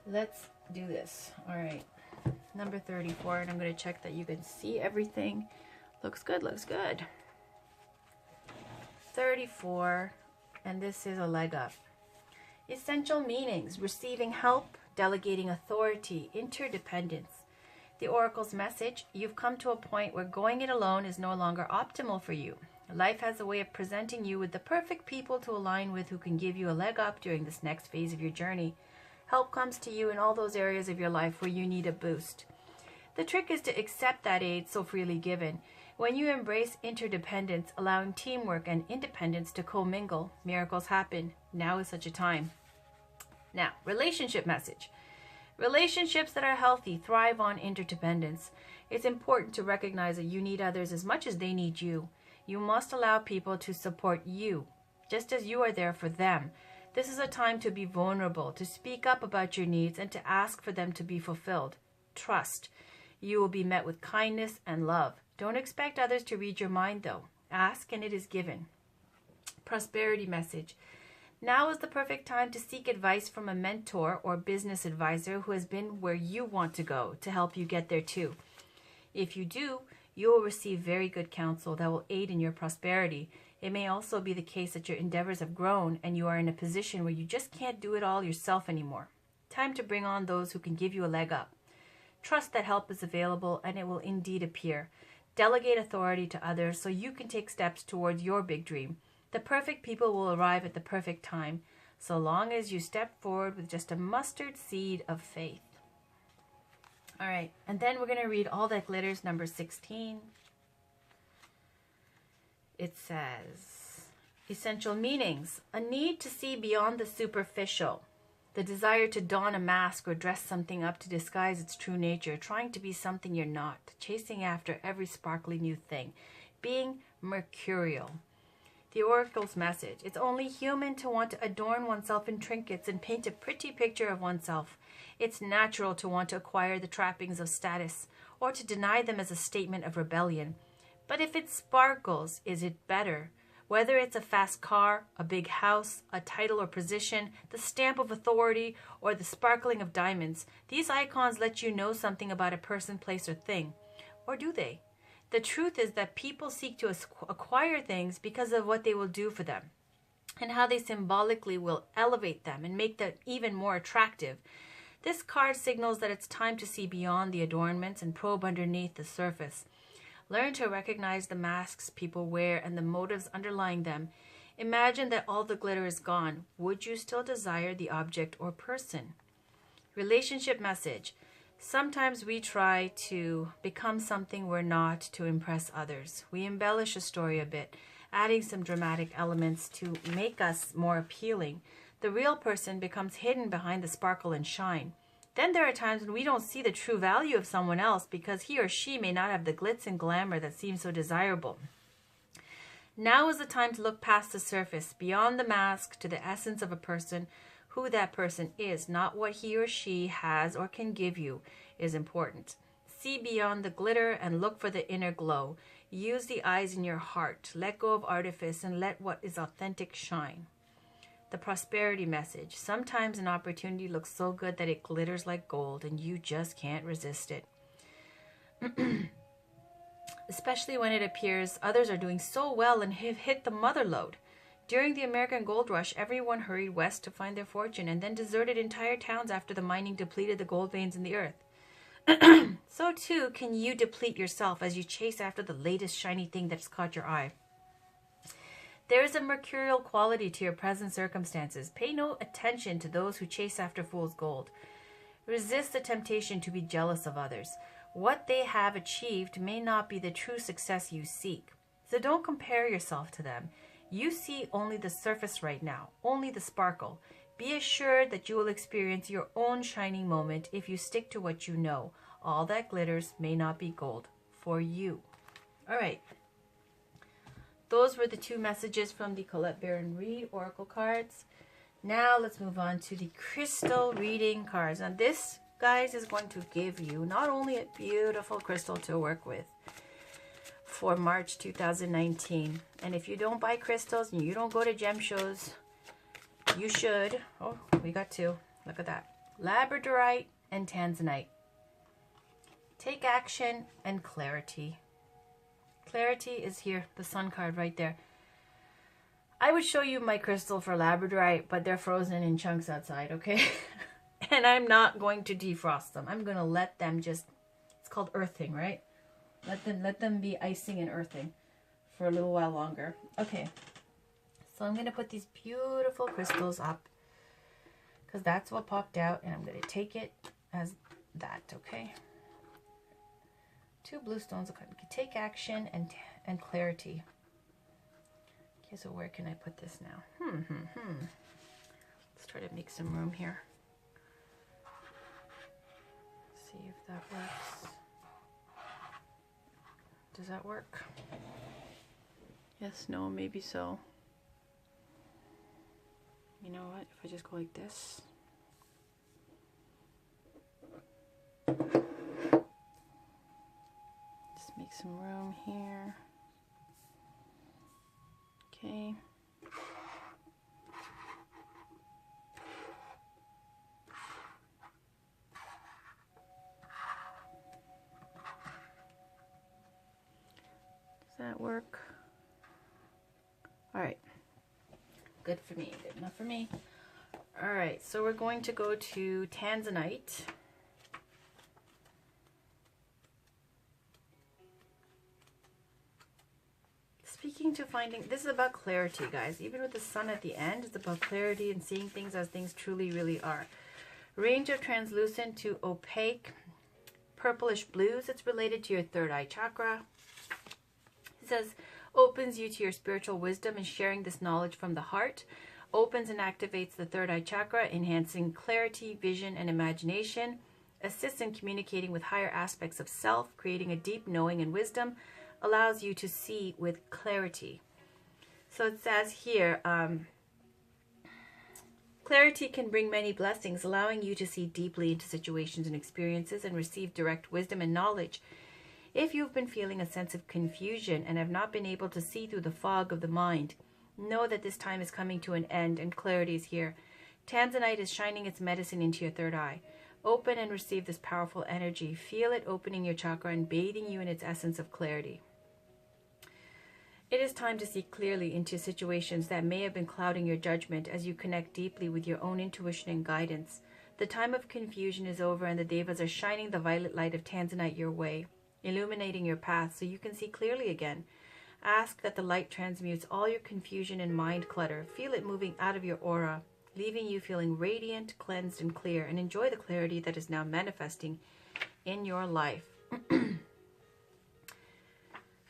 Let's do this. All right. Number 34. And I'm going to check that you can see everything. Looks good. Looks good. 34. And this is a leg up. Essential meanings. Receiving help. Delegating authority, interdependence. The Oracle's message, you've come to a point where going it alone is no longer optimal for you. Life has a way of presenting you with the perfect people to align with who can give you a leg up during this next phase of your journey. Help comes to you in all those areas of your life where you need a boost. The trick is to accept that aid so freely given. When you embrace interdependence, allowing teamwork and independence to commingle, miracles happen. Now is such a time. Now, relationship message. Relationships that are healthy thrive on interdependence. It's important to recognize that you need others as much as they need you. You must allow people to support you, just as you are there for them. This is a time to be vulnerable, to speak up about your needs, and to ask for them to be fulfilled. Trust. You will be met with kindness and love. Don't expect others to read your mind, though. Ask and it is given. Prosperity message. Now is the perfect time to seek advice from a mentor or business advisor who has been where you want to go to help you get there too. If you do, you will receive very good counsel that will aid in your prosperity. It may also be the case that your endeavors have grown and you are in a position where you just can't do it all yourself anymore. Time to bring on those who can give you a leg up. Trust that help is available and it will indeed appear. Delegate authority to others so you can take steps towards your big dream. The perfect people will arrive at the perfect time, so long as you step forward with just a mustard seed of faith. All right, and then we're going to read All That Glitters, number 16. It says, essential meanings: a need to see beyond the superficial, the desire to don a mask or dress something up to disguise its true nature, trying to be something you're not, chasing after every sparkly new thing, being mercurial. The oracle's message: it's only human to want to adorn oneself in trinkets and paint a pretty picture of oneself. It's natural to want to acquire the trappings of status or to deny them as a statement of rebellion. But if it sparkles, is it better? Whether it's a fast car, a big house, a title or position, the stamp of authority, or the sparkling of diamonds, these icons let you know something about a person, place, or thing. Or do they? The truth is that people seek to acquire things because of what they will do for them and how they symbolically will elevate them and make them even more attractive. This card signals that it's time to see beyond the adornments and probe underneath the surface. Learn to recognize the masks people wear and the motives underlying them. Imagine that all the glitter is gone. Would you still desire the object or person? Relationship message. Sometimes we try to become something we're not to impress others. We embellish a story a bit, adding some dramatic elements to make us more appealing. The real person becomes hidden behind the sparkle and shine. Then there are times when we don't see the true value of someone else because he or she may not have the glitz and glamour that seems so desirable. Now is the time to look past the surface, beyond the mask, to the essence of a person. Who that person is, not what he or she has or can give you, is important. See beyond the glitter and look for the inner glow. Use the eyes in your heart. Let go of artifice and let what is authentic shine. The prosperity message. Sometimes an opportunity looks so good that it glitters like gold and you just can't resist it. Especially when it appears others are doing so well and have hit the mother lode. During the American gold rush, everyone hurried west to find their fortune and then deserted entire towns after the mining depleted the gold veins in the earth. So too can you deplete yourself as you chase after the latest shiny thing that's caught your eye. There is a mercurial quality to your present circumstances. Pay no attention to those who chase after fool's gold. Resist the temptation to be jealous of others. What they have achieved may not be the true success you seek. So don't compare yourself to them. You see only the surface right now, only the sparkle. Be assured that you will experience your own shining moment if you stick to what you know. All that glitters may not be gold for you. All right. Those were the two messages from the Colette Baron Reid Oracle cards. Now let's move on to the crystal reading cards. Now this, guys, is going to give you not only a beautiful crystal to work with for March 2019. And if you don't buy crystals and you don't go to gem shows, you should. Oh, we got two. Look at that. Labradorite and Tanzanite. Take action and clarity. Clarity is here, the sun card right there. I would show you my crystal for Labradorite, but they're frozen in chunks outside, okay? And I'm not going to defrost them. I'm going to let them just, it's called earthing, right? Let them be icing and earthing for a little while longer. Okay, so I'm going to put these beautiful crystals up because that's what popped out, and I'm going to take it as that, okay? 2 blue stones. Okay, we can take action and clarity. Okay, so where can I put this now? Let's try to make some room here. See if that works. Does that work? Yes, no, maybe so. You know what? If I just go like this. Just make some room here. Okay. Does that work? All right. Good for me. Good enough for me. All right. So we're going to go to Tanzanite. Speaking to finding, this is about clarity, guys. Even with the sun at the end, it's about clarity and seeing things as things truly, really are. Range of translucent to opaque, purplish blues. It's related to your third eye chakra. It says, opens you to your spiritual wisdom and sharing this knowledge from the heart. Opens and activates the third eye chakra, enhancing clarity, vision, and imagination. Assists in communicating with higher aspects of self, creating a deep knowing and wisdom. Allows you to see with clarity. So it says here, clarity can bring many blessings, allowing you to see deeply into situations and experiences and receive direct wisdom and knowledge. If you've been feeling a sense of confusion and have not been able to see through the fog of the mind, know that this time is coming to an end and clarity is here. Tanzanite is shining its medicine into your third eye. Open and receive this powerful energy. Feel it opening your chakra and bathing you in its essence of clarity. It is time to see clearly into situations that may have been clouding your judgment as you connect deeply with your own intuition and guidance. The time of confusion is over and the devas are shining the violet light of Tanzanite your way, illuminating your path so you can see clearly again. Ask that the light transmutes all your confusion and mind clutter. Feel it moving out of your aura, leaving you feeling radiant, cleansed, and clear, and enjoy the clarity that is now manifesting in your life.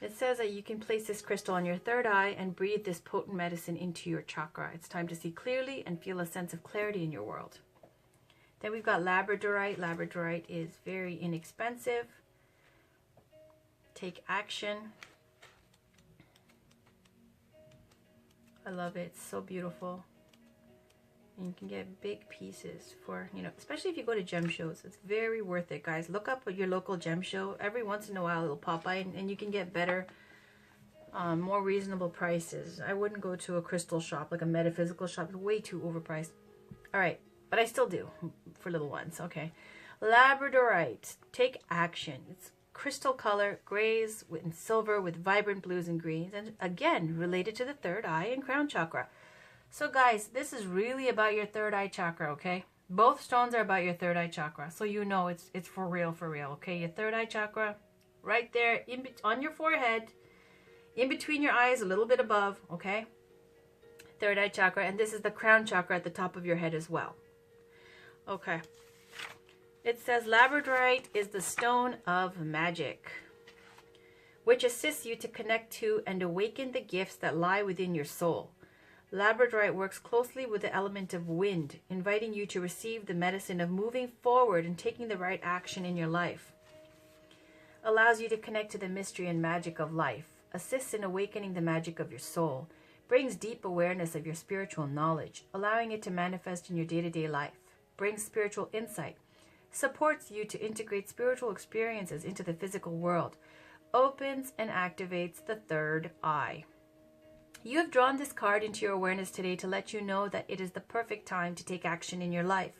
It says that you can place this crystal on your third eye and breathe this potent medicine into your chakra. It's time to see clearly and feel a sense of clarity in your world. Then we've got labradorite. Labradorite is very inexpensive. Take action. I love it. It's so beautiful. And you can get big pieces for, you know, especially if you go to gem shows. It's very worth it, guys. Look up your local gem show. Every once in a while it'll pop by and you can get better, more reasonable prices. I wouldn't go to a crystal shop, like a metaphysical shop. It's way too overpriced. All right, but I still do for little ones. Okay. Labradorite. Take action. It's crystal color, grays and silver with vibrant blues and greens. And again, related to the third eye and crown chakra. So guys, this is really about your third eye chakra, okay? Both stones are about your third eye chakra. So you know it's for real, okay? Your third eye chakra, right there on your forehead, in between your eyes, a little bit above, okay? Third eye chakra, and this is the crown chakra at the top of your head as well. Okay. It says labradorite is the stone of magic, which assists you to connect to and awaken the gifts that lie within your soul. Labradorite works closely with the element of wind, inviting you to receive the medicine of moving forward and taking the right action in your life. Allows you to connect to the mystery and magic of life. Assists in awakening the magic of your soul. Brings deep awareness of your spiritual knowledge, allowing it to manifest in your day-to-day life. Brings spiritual insight. Supports you to integrate spiritual experiences into the physical world. Opens and activates the third eye. You have drawn this card into your awareness today to let you know that it is the perfect time to take action in your life.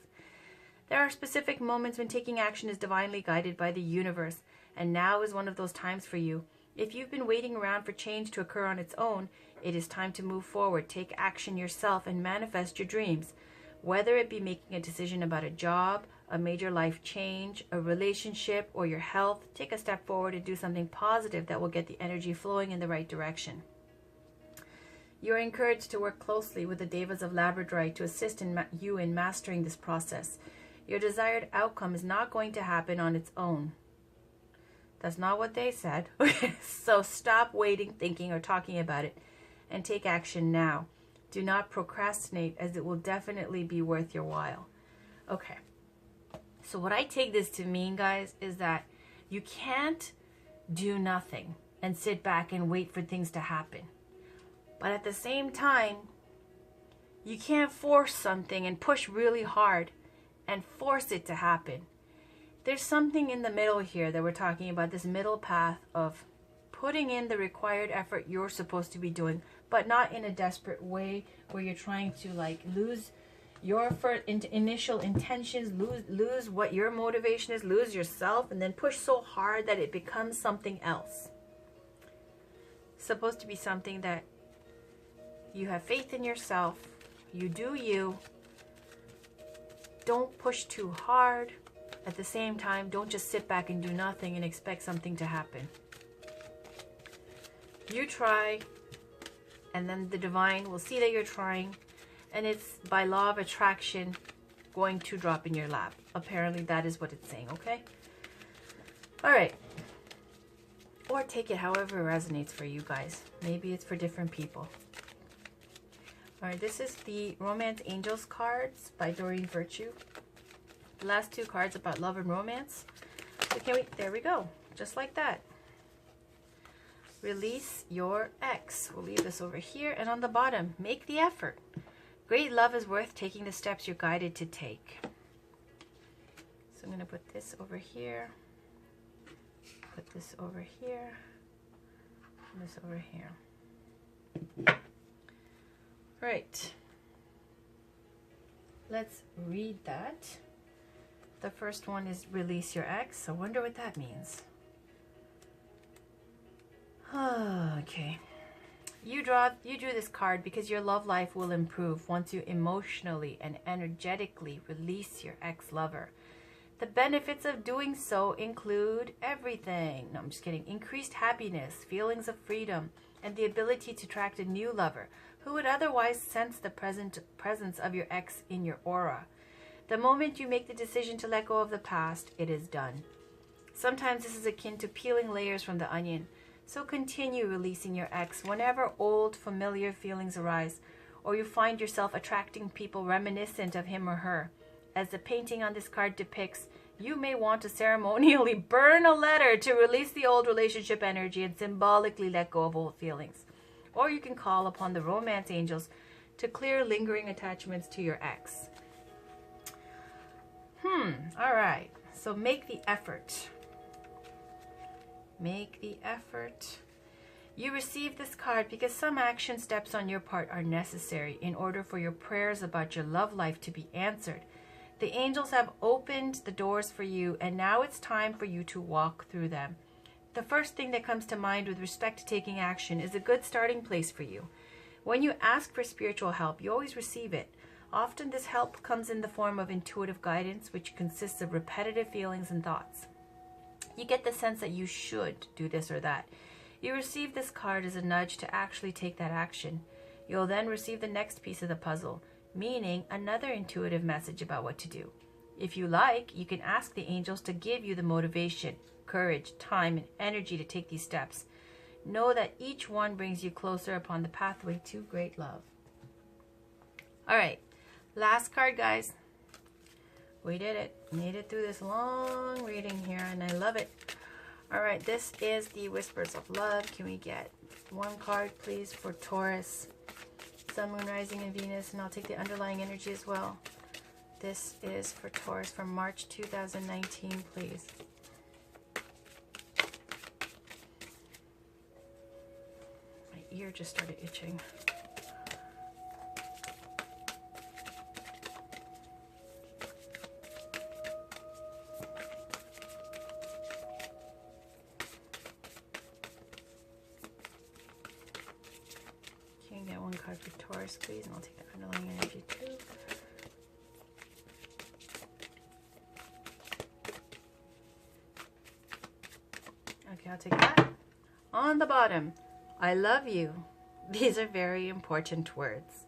There are specific moments when taking action is divinely guided by the universe, and now is one of those times for you. If you've been waiting around for change to occur on its own, it is time to move forward, take action yourself, and manifest your dreams. Whether it be making a decision about a job, a major life change, a relationship, or your health, take a step forward and do something positive that will get the energy flowing in the right direction. You are encouraged to work closely with the Devas of Labradorite to assist you in mastering this process. Your desired outcome is not going to happen on its own. That's not what they said. So stop waiting, thinking, or talking about it and take action now. Do not procrastinate, as it will definitely be worth your while. Okay. So what I take this to mean, guys, is that you can't do nothing and sit back and wait for things to happen. But at the same time, you can't force something and push really hard and force it to happen. There's something in the middle here that we're talking about, this middle path of putting in the required effort you're supposed to be doing, but not in a desperate way where you're trying to like lose your initial intentions, lose what your motivation is, lose yourself, and then push so hard that it becomes something else. It's supposed to be something that you have faith in yourself, you do you, don't push too hard. At the same time, don't just sit back and do nothing and expect something to happen. You try, and then the divine will see that you're trying, and it's by law of attraction going to drop in your lap. Apparently that is what it's saying, okay? All right. Or take it however it resonates for you guys. Maybe it's for different people. All right, this is the Romance Angels cards by Doreen Virtue. The last two cards about love and romance. So there we go. Just like that. Release your ex. We'll leave this over here. And on the bottom, make the effort. Great love is worth taking the steps you're guided to take. So I'm going to put this over here. Put this over here. And this over here. Right. Let's read that. The first one is release your ex. I wonder what that means. Okay. You drew this card because your love life will improve once you emotionally and energetically release your ex-lover. The benefits of doing so include everything. No, I'm just kidding. Increased happiness, feelings of freedom, and the ability to attract a new lover who would otherwise sense the presence of your ex in your aura. The moment you make the decision to let go of the past, it is done. Sometimes this is akin to peeling layers from the onion. So continue releasing your ex whenever old familiar feelings arise, or you find yourself attracting people reminiscent of him or her. As the painting on this card depicts, you may want to ceremonially burn a letter to release the old relationship energy and symbolically let go of old feelings. Or you can call upon the romance angels to clear lingering attachments to your ex. All right. So make the effort. Make the effort. You receive this card because some action steps on your part are necessary in order for your prayers about your love life to be answered. The angels have opened the doors for you, and now it's time for you to walk through them. The first thing that comes to mind with respect to taking action is a good starting place for you. When you ask for spiritual help, you always receive it. Often this help comes in the form of intuitive guidance, which consists of repetitive feelings and thoughts. You get the sense that you should do this or that. You receive this card as a nudge to actually take that action. You'll then receive the next piece of the puzzle, meaning another intuitive message about what to do. If you like, you can ask the angels to give you the motivation, courage, time, and energy to take these steps. Know that each one brings you closer upon the pathway to great love. All right, last card, guys. We did it. Made it through this long reading here, and I love it. All right, this is the Whispers of Love. Can we get one card, please, for Taurus, Sun, Moon, Rising, and Venus? And I'll take the underlying energy as well. This is for Taurus from March 2019, please. My ear just started itching. Card for Taurus, please, and I'll take the underlying energy too. I'll take that. On the bottom, I love you. These are very important words.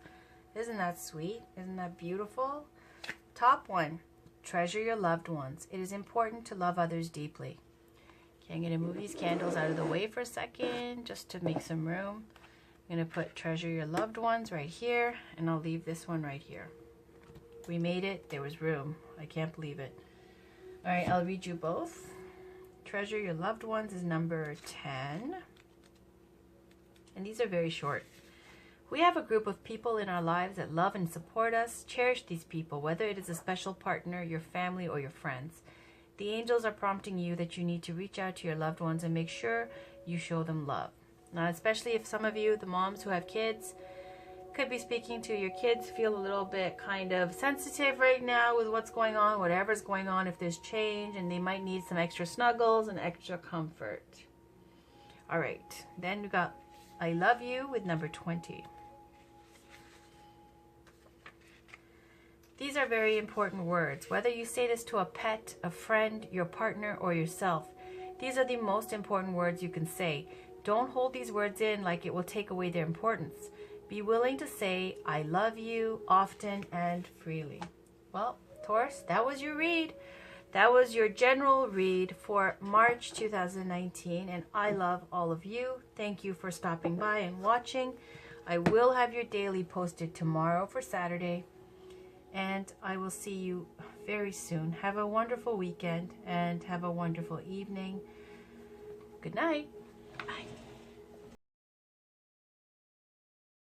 Isn't that sweet? Isn't that beautiful? Top one, treasure your loved ones. It is important to love others deeply. Okay, I'm going to move these candles out of the way for a second just to make some room. I'm going to put treasure your loved ones right here, and I'll leave this one right here. We made it. There was room. I can't believe it. All right, I'll read you both. Treasure your loved ones is number 10. And these are very short. We have a group of people in our lives that love and support us. Cherish these people, whether it is a special partner, your family, or your friends. The angels are prompting you that you need to reach out to your loved ones and make sure you show them love. Now, especially if some of you, the moms who have kids, could be speaking to your kids, feel a little bit kind of sensitive right now with what's going on, whatever's going on, if there's change, and they might need some extra snuggles and extra comfort. All right, then we got I love you with number 20. These are very important words. Whether you say this to a pet, a friend, your partner, or yourself, these are the most important words you can say. Don't hold these words in like it will take away their importance. Be willing to say, I love you, often and freely. Well, Taurus, that was your read. That was your general read for March 2019, and I love all of you. Thank you for stopping by and watching. I will have your daily posted tomorrow for Saturday, and I will see you very soon. Have a wonderful weekend and have a wonderful evening. Good night. Bye.